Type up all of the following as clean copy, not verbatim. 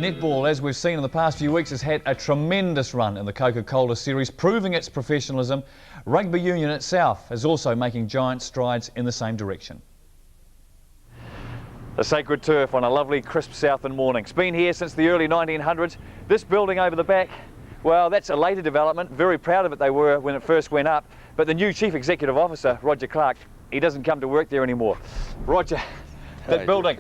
Netball, as we've seen in the past few weeks, has had a tremendous run in the Coca-Cola series, proving its professionalism. Rugby union itself is also making giant strides in the same direction. The sacred turf on a lovely crisp southern morning. It's been here since the early 1900s. This building over the back, well, that's a later development. Very proud of it they were when it first went up. But the new Chief Executive Officer, Roger Clarke, he doesn't come to work there anymore. Roger, that building.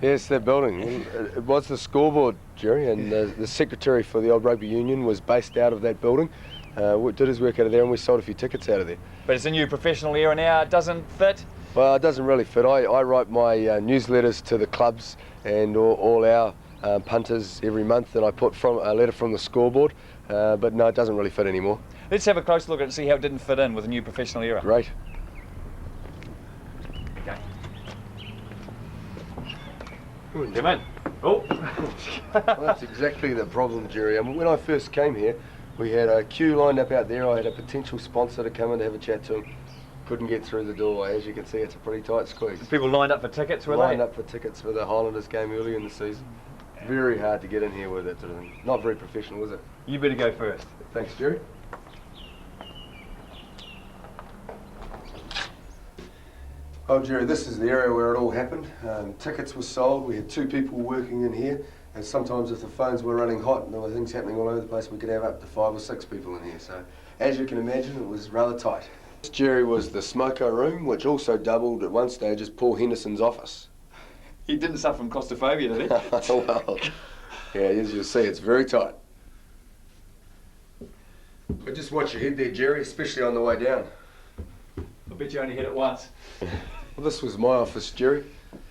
Yes, that building. It was the scoreboard, Jerry, and the secretary for the old rugby union was based out of that building. Did his work out of there, and we sold a few tickets out of there. But it's a new professional era now. It doesn't fit. Well, it doesn't really fit. I write my newsletters to the clubs and all our punters every month, and I put a letter from the scoreboard. But no, it doesn't really fit anymore. Let's have a close look at it and see how it didn't fit in with the new professional era. Great. Okay. Come in. Oh. Well, that's exactly the problem, Jerry. I mean, when I first came here, we had a queue lined up out there. I had a potential sponsor to come in to have a chat to him. Couldn't get through the doorway. As you can see, it's a pretty tight squeeze. People lined up for tickets, were they? Lined up for tickets for the Highlanders game early in the season. Very hard to get in here with that sort of thing. Not very professional, is it? You better go first. Thanks, Jerry. Oh, Jerry, this is the area where it all happened. Tickets were sold. We had 2 people working in here. And sometimes if the phones were running hot and there were things happening all over the place, we could have up to 5 or 6 people in here. So, as you can imagine, it was rather tight. This, Jerry, was the smoko room, which also doubled at one stage as Paul Henderson's office. He didn't suffer from claustrophobia, did he? Well, yeah, as you'll see, it's very tight. But just watch your head there, Jerry, especially on the way down. I bet you only hit it once. Well, this was my office, Jerry.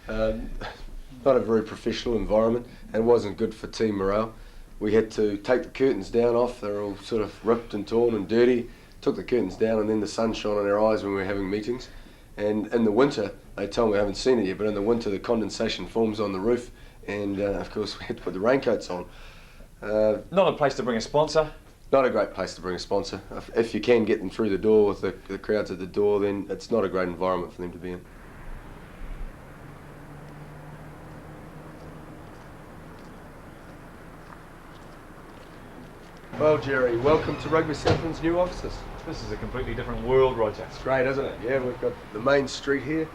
Not a very professional environment, and wasn't good for team morale. We had to take the curtains down off. They were all sort of ripped and torn and dirty. Took the curtains down, and then the sun shone on our eyes when we were having meetings. And in the winter, they tell me, I haven't seen it yet, but in the winter the condensation forms on the roof, and of course we had to put the raincoats on. Not a place to bring a sponsor. Not a great place to bring a sponsor. If you can get them through the door with the crowds at the door, then it's not a great environment for them to be in. Well, Jerry, welcome to Rugby Southland's new offices. This is a completely different world, Roger. It's great, isn't it? Yeah, we've got the main street here,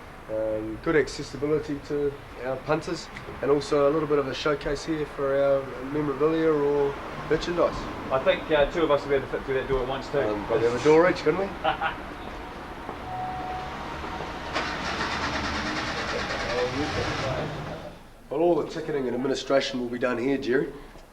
good accessibility to our punters, and also a little bit of a showcase here for our memorabilia or merchandise. I think 2 of us will be able to fit through that door at once too. Probably have a door each, couldn't we? Well, all the ticketing and administration will be done here, Jerry.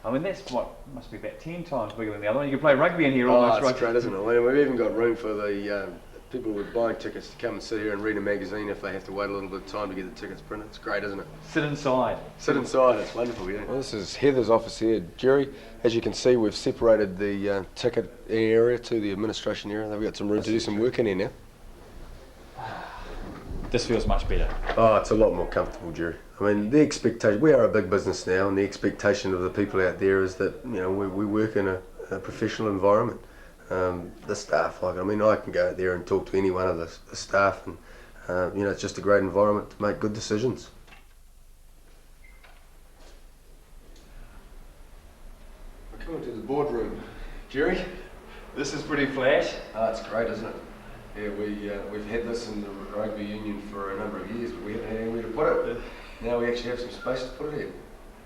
I mean, that's what must be about 10 times bigger than the other one. You can play rugby in here almost, right? It's great, isn't it? I mean, we've even got room for the people who are buying tickets to come and sit here and read a magazine if they have to wait a little bit of time to get the tickets printed. It's great, isn't it? Sit inside. Sit inside, it's wonderful, yeah. Well, this is Heather's office here, Jerry. As you can see, we've separated the ticket area to the administration area. We've got some room to do some work in here now. This feels much better. Oh, it's a lot more comfortable, Jerry. I mean, the expectation, we are a big business now, and the expectation of the people out there is that, you know, we work in a professional environment. The staff, I mean, I can go out there and talk to any one of the staff, and, you know, it's just a great environment to make good decisions. We're coming to the boardroom, Jerry. This is pretty flash. Oh, it's great, isn't it? Yeah, we've had this in the rugby union for a number of years, but we haven't had anywhere to put it. Now we actually have some space to put it in.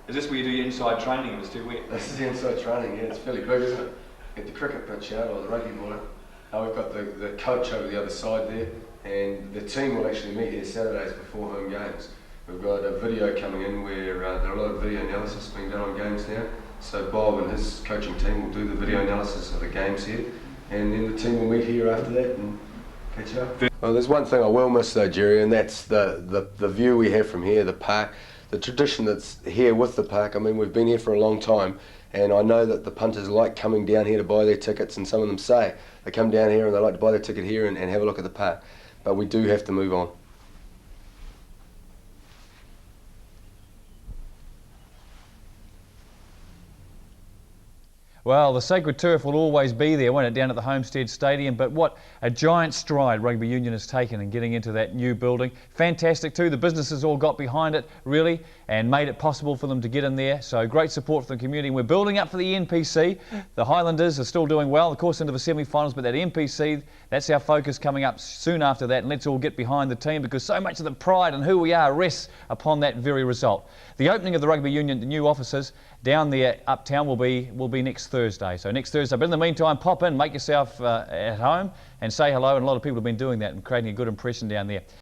Is this where you do your inside training if it's too wet? This is the inside training, yeah, it's fairly big, isn't it? Get the cricket pitch out, or the rugby ball out. We've got the coach over the other side there, and the team will actually meet here Saturdays before home games. We've got a video coming in where there are a lot of video analysis being done on games now. So Bob and his coaching team will do the video analysis of the games here, and then the team will meet here after that and catch up. Well, there's one thing I will miss though, Jerry, and that's the view we have from here, the park, the tradition that's here with the park. I mean, we've been here for a long time, and I know that the punters like coming down here to buy their tickets, and some of them say they come down here and they like to buy their ticket here and have a look at the park. But we do have to move on. Well, the sacred turf will always be there, won't it, down at the Homestead Stadium? But what a giant stride rugby union has taken in getting into that new building. Fantastic too. The businesses all got behind it, really, and made it possible for them to get in there. So great support from the community. We're building up for the NPC. The Highlanders are still doing well, of course, into the semi-finals, but that NPC, that's our focus coming up soon after that. And let's all get behind the team, because so much of the pride and who we are rests upon that very result. The opening of the rugby union, the new offices down there uptown, will be next Thursday. So next Thursday. But in the meantime, pop in, make yourself at home and say hello. And a lot of people have been doing that and creating a good impression down there.